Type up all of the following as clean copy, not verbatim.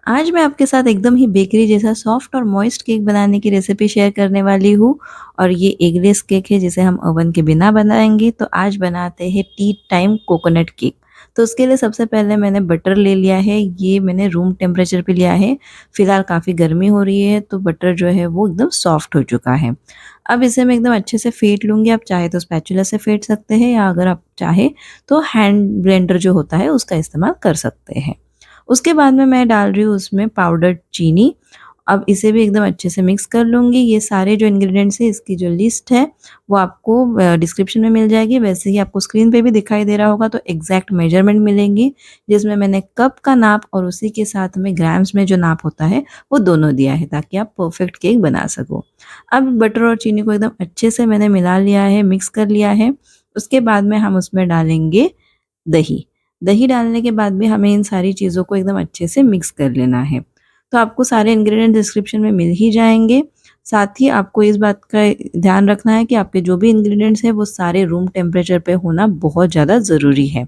आज मैं आपके साथ एकदम ही बेकरी जैसा सॉफ्ट और मॉइस्ट केक बनाने की रेसिपी शेयर करने वाली हूँ और ये एगलेस केक है जिसे हम ओवन के बिना बनाएंगे। तो आज बनाते हैं टी टाइम कोकोनट केक। तो उसके लिए सबसे पहले मैंने बटर ले लिया है, ये मैंने रूम टेम्परेचर पे लिया है। फिलहाल काफ़ी गर्मी हो रही है तो बटर जो है वो एकदम सॉफ्ट हो चुका है। अब इसे मैं एकदम अच्छे से फेंट लूँगी। आप चाहे तो स्पैचुला से फेंट सकते हैं या अगर आप चाहे तो हैंड ब्लेंडर जो होता है उसका इस्तेमाल कर सकते हैं। उसके बाद में मैं डाल रही हूँ उसमें पाउडर्ड चीनी। अब इसे भी एकदम अच्छे से मिक्स कर लूँगी। ये सारे जो इंग्रीडिएंट्स हैं इसकी जो लिस्ट है वो आपको डिस्क्रिप्शन में मिल जाएगी। वैसे ही आपको स्क्रीन पे भी दिखाई दे रहा होगा तो एग्जैक्ट मेजरमेंट मिलेंगी, जिसमें मैंने कप का नाप और उसी के साथ में ग्राम्स में जो नाप होता है वो दोनों दिया है ताकि आप परफेक्ट केक बना सको। अब बटर और चीनी को एकदम अच्छे से मैंने मिला लिया है, मिक्स कर लिया है। उसके बाद में हम उसमें डालेंगे दही। दही डालने के बाद भी हमें इन सारी चीज़ों को एकदम अच्छे से मिक्स कर लेना है। तो आपको सारे इंग्रीडिएंट डिस्क्रिप्शन में मिल ही जाएँगे। साथ ही आपको इस बात का ध्यान रखना है कि आपके जो भी इंग्रीडिएंट्स हैं वो सारे रूम टेम्परेचर पे होना बहुत ज़्यादा ज़रूरी है।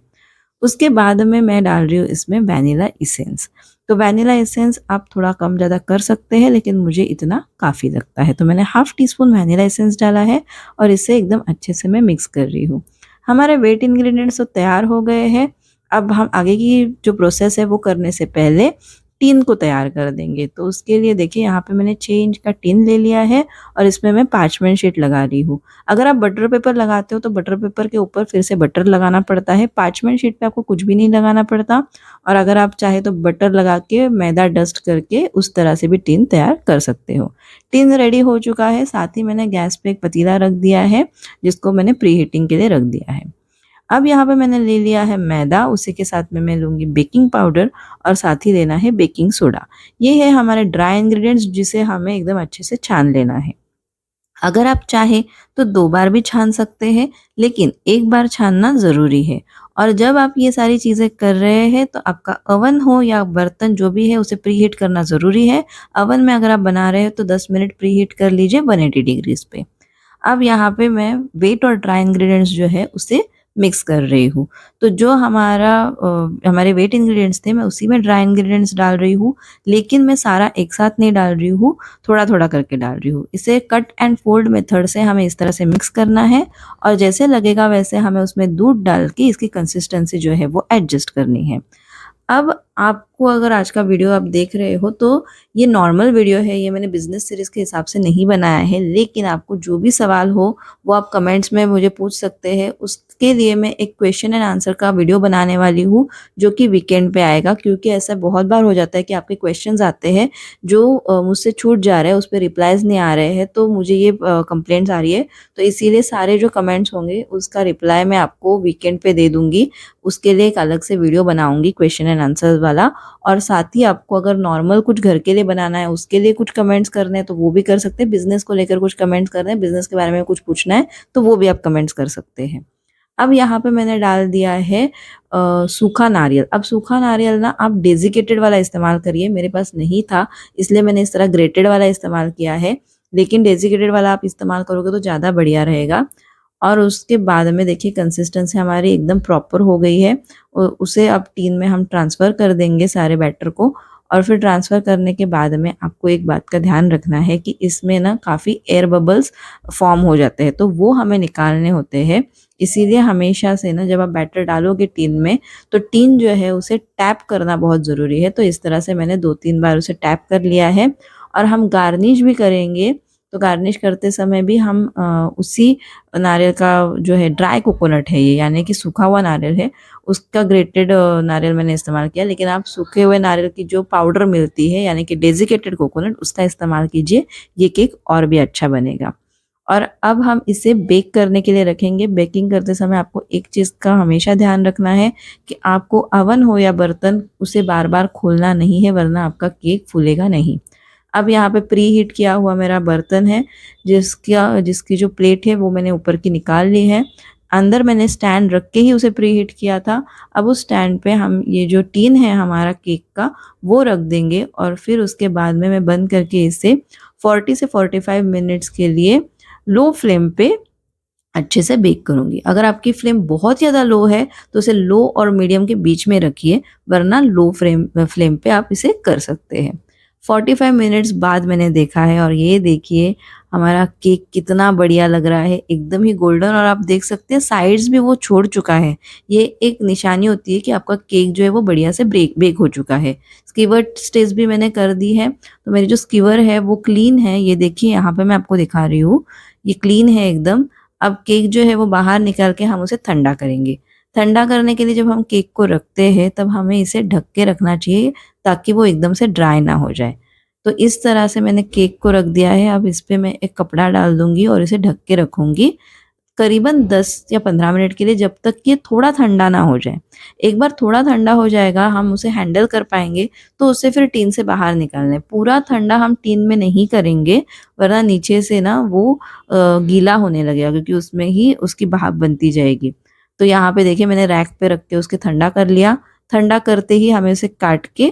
उसके बाद में मैं डाल रही हूँ इसमें वैनिला एसेंस। तो वैनिला एसेंस आप थोड़ा कम ज़्यादा कर सकते हैं, लेकिन मुझे इतना काफ़ी लगता है। तो मैंने half tea spoon vanilla essence डाला है और इसे एकदम अच्छे से मैं मिक्स कर रही हूँ। हमारे वेट इंग्रीडिएंट्स तो तैयार हो गए हैं। अब हम आगे की जो प्रोसेस है वो करने से पहले टीन को तैयार कर देंगे। तो उसके लिए देखिए यहाँ पे मैंने 6 इंच का टीन ले लिया है और इसमें मैं पार्चमेंट शीट लगा रही हूँ। अगर आप बटर पेपर लगाते हो तो बटर पेपर के ऊपर फिर से बटर लगाना पड़ता है। पार्चमेंट शीट पे आपको कुछ भी नहीं लगाना पड़ता। और अगर आप चाहे तो बटर लगा के मैदा डस्ट करके उस तरह से भी टीन तैयार कर सकते हो। टीन रेडी हो चुका है। साथ ही मैंने गैस पे एक पतीला रख दिया है जिसको मैंने प्री हीटिंग के लिए रख दिया है। अब यहाँ पे मैंने ले लिया है मैदा, उसी के साथ में मैं लूँगी बेकिंग पाउडर और साथ ही लेना है बेकिंग सोडा। ये है हमारे ड्राई इंग्रीडिएंट्स जिसे हमें एकदम अच्छे से छान लेना है। अगर आप चाहें तो 2 बार भी छान सकते हैं, लेकिन 1 बार छानना ज़रूरी है। और जब आप ये सारी चीज़ें कर रहे हैं तो आपका ओवन हो या बर्तन जो भी है उसे प्रीहीट करना ज़रूरी है। ओवन में अगर आप बना रहे हो तो 10 मिनट प्रीहीट कर लीजिए 180 डिग्रीज़ पे। अब यहाँ पे मैं वेट और ड्राई इंग्रीडिएंट्स जो है उसे मिक्स कर रही हूँ। तो जो हमारे वेट इंग्रीडिएंट्स थे मैं उसी में ड्राई इंग्रीडिएंट्स डाल रही हूँ, लेकिन मैं सारा एक साथ नहीं डाल रही हूँ, थोड़ा-थोड़ा करके डाल रही हूँ। इसे कट एंड फोल्ड मेथड से हमें इस तरह से मिक्स करना है और जैसे लगेगा वैसे हमें उसमें दूध डाल के इसकी कंसिस्टेंसी जो है वो एडजस्ट करनी है। अब आपको अगर आज का वीडियो आप देख रहे हो तो ये नॉर्मल वीडियो है, ये मैंने बिज़नेस सीरीज़ के हिसाब से नहीं बनाया है, लेकिन आपको जो भी सवाल हो वो आप कमेंट्स में मुझे पूछ सकते हैं। उसके लिए मैं एक क्वेश्चन एंड आंसर का वीडियो बनाने वाली हूँ जो कि वीकेंड पे आएगा, क्योंकि ऐसा बहुत बार हो जाता है कि आपके क्वेश्चंस आते हैं जो मुझसे छूट जा रहे हैं, उस पे रिप्लाईज़ नहीं आ रहे हैं, तो मुझे ये कंप्लेंट्स आ रही है। तो इसीलिए सारे जो कमेंट्स होंगे उसका रिप्लाई मैं आपको वीकेंड पे दे दूँगी। उसके लिए एक अलग से वीडियो बनाऊँगी क्वेश्चन एंड आंसर्स वाला। और साथ ही आपको अगर नॉर्मल कुछ घर के लिए बनाना है, उसके लिए कुछ कमेंट्स करने हैं तो वो भी कर सकते हैं। बिज़नेस को लेकर कुछ कमेंट्स करने हैं, बिज़नेस के बारे में कुछ पूछना है तो वो भी आप कमेंट्स कर सकते हैं। अब यहाँ पे मैंने डाल दिया है सूखा नारियल। अब सूखा नारियल ना आप डेज़िकेटेड वाला इस्तेमाल करिए, मेरे पास नहीं था इसलिए मैंने इस तरह ग्रेटेड वाला इस्तेमाल किया है। लेकिन डेज़िकेटेड वाला आप इस्तेमाल करोगे तो ज़्यादा बढ़िया रहेगा। और उसके बाद में देखिए कंसिस्टेंसी हमारी एकदम प्रॉपर हो गई है। उसे अब टीन में हम ट्रांसफ़र कर देंगे सारे बैटर को। और फिर ट्रांसफ़र करने के बाद में आपको एक बात का ध्यान रखना है कि इसमें ना काफ़ी एयर बबल्स फ़ॉर्म हो जाते हैं, तो वो हमें निकालने होते हैं। इसीलिए हमेशा से ना जब आप बैटर डालोगे टीन में, तो टीन जो है उसे टैप करना बहुत ज़रूरी है। तो इस तरह से मैंने 2-3 बार उसे टैप कर लिया है। और हम गार्निश भी करेंगे, तो गार्निश करते समय भी हम उसी नारियल का जो है ड्राई कोकोनट है ये, यानी कि सूखा हुआ नारियल है, उसका ग्रेटेड नारियल मैंने इस्तेमाल किया। लेकिन आप सूखे हुए नारियल की जो पाउडर मिलती है यानी कि डेज़िकेटेड कोकोनट, उसका इस्तेमाल कीजिए, ये केक और भी अच्छा बनेगा। और अब हम इसे बेक करने के लिए रखेंगे। बेकिंग करते समय आपको एक चीज़ का हमेशा ध्यान रखना है कि आपको ओवन हो या बर्तन उसे बार-बार खोलना नहीं है, वरना आपका केक फूलेगा नहीं। अब यहाँ पे प्री हीट किया हुआ मेरा बर्तन है, जिसकी जो प्लेट है वो मैंने ऊपर की निकाल ली है। अंदर मैंने स्टैंड रख के ही उसे प्री हीट किया था। अब उस स्टैंड पे हम ये जो टिन है हमारा केक का वो रख देंगे और फिर उसके बाद में मैं बंद करके इसे 40 से 45 मिनट्स के लिए लो फ्लेम पे अच्छे से बेक करूँगी। अगर आपकी फ्लेम बहुत ज़्यादा लो है तो उसे लो और मीडियम के बीच में रखिए, वरना लो फ्लेम पे आप इसे कर सकते हैं। 45 मिनट्स बाद मैंने देखा है और ये देखिए हमारा केक कितना बढ़िया लग रहा है, एकदम ही गोल्डन, और आप देख सकते हैं साइड्स भी वो छोड़ चुका है। ये एक निशानी होती है कि आपका केक जो है वो बढ़िया से बेक हो चुका है। स्कीवर स्टेज भी मैंने कर दी है, तो मेरी जो स्कीवर है वो क्लीन है। ये देखिए यहाँ पे मैं आपको दिखा रही हूँ, ये क्लीन है एकदम। अब केक जो है वो बाहर निकाल के हम उसे ठंडा करेंगे। ठंडा करने के लिए जब हम केक को रखते हैं तब हमें इसे ढक के रखना चाहिए ताकि वो एकदम से ड्राई ना हो जाए। तो इस तरह से मैंने केक को रख दिया है। अब इस पे मैं एक कपड़ा डाल दूँगी और इसे ढक के रखूँगी करीबन 10 या 15 मिनट के लिए, जब तक ये थोड़ा ठंडा ना हो जाए। एक बार थोड़ा ठंडा हो जाएगा, हम उसे हैंडल कर पाएँगे तो उसे फिर टीन से बाहर निकाल लें। पूरा ठंडा हम टीन में नहीं करेंगे, वरना नीचे से ना वो गीला होने लगेगा, क्योंकि उसमें ही उसकी भाप बनती जाएगी। तो यहाँ पे देखिए मैंने रैक पे रख के उसके ठंडा कर लिया। ठंडा करते ही हमें उसे काट के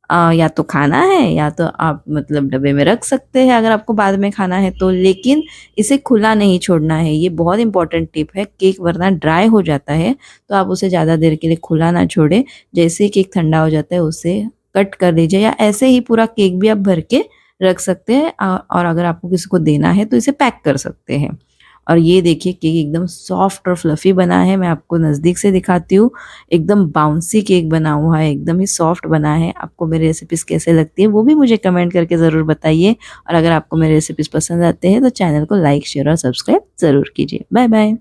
या तो खाना है या तो आप मतलब डब्बे में रख सकते हैं अगर आपको बाद में खाना है तो, लेकिन इसे खुला नहीं छोड़ना है। ये बहुत इंपॉर्टेंट टिप है, केक वरना ड्राई हो जाता है, तो आप उसे ज़्यादा देर के लिए खुला ना छोड़ें। जैसे ही केक ठंडा हो जाता है उसे कट कर लीजिए, या ऐसे ही पूरा केक भी आप भर के रख सकते हैं, और अगर आपको किसी को देना है तो इसे पैक कर सकते हैं। और ये देखिए केक एकदम सॉफ्ट और फ्लफ़ी बना है, मैं आपको नज़दीक से दिखाती हूँ। एकदम बाउंसी केक बना हुआ है, एकदम ही सॉफ्ट बना है। आपको मेरी रेसिपीज़ कैसे लगती है वो भी मुझे कमेंट करके ज़रूर बताइए, और अगर आपको मेरी रेसिपीज़ पसंद आते हैं तो चैनल को लाइक, शेयर और सब्सक्राइब ज़रूर कीजिए। Bye bye.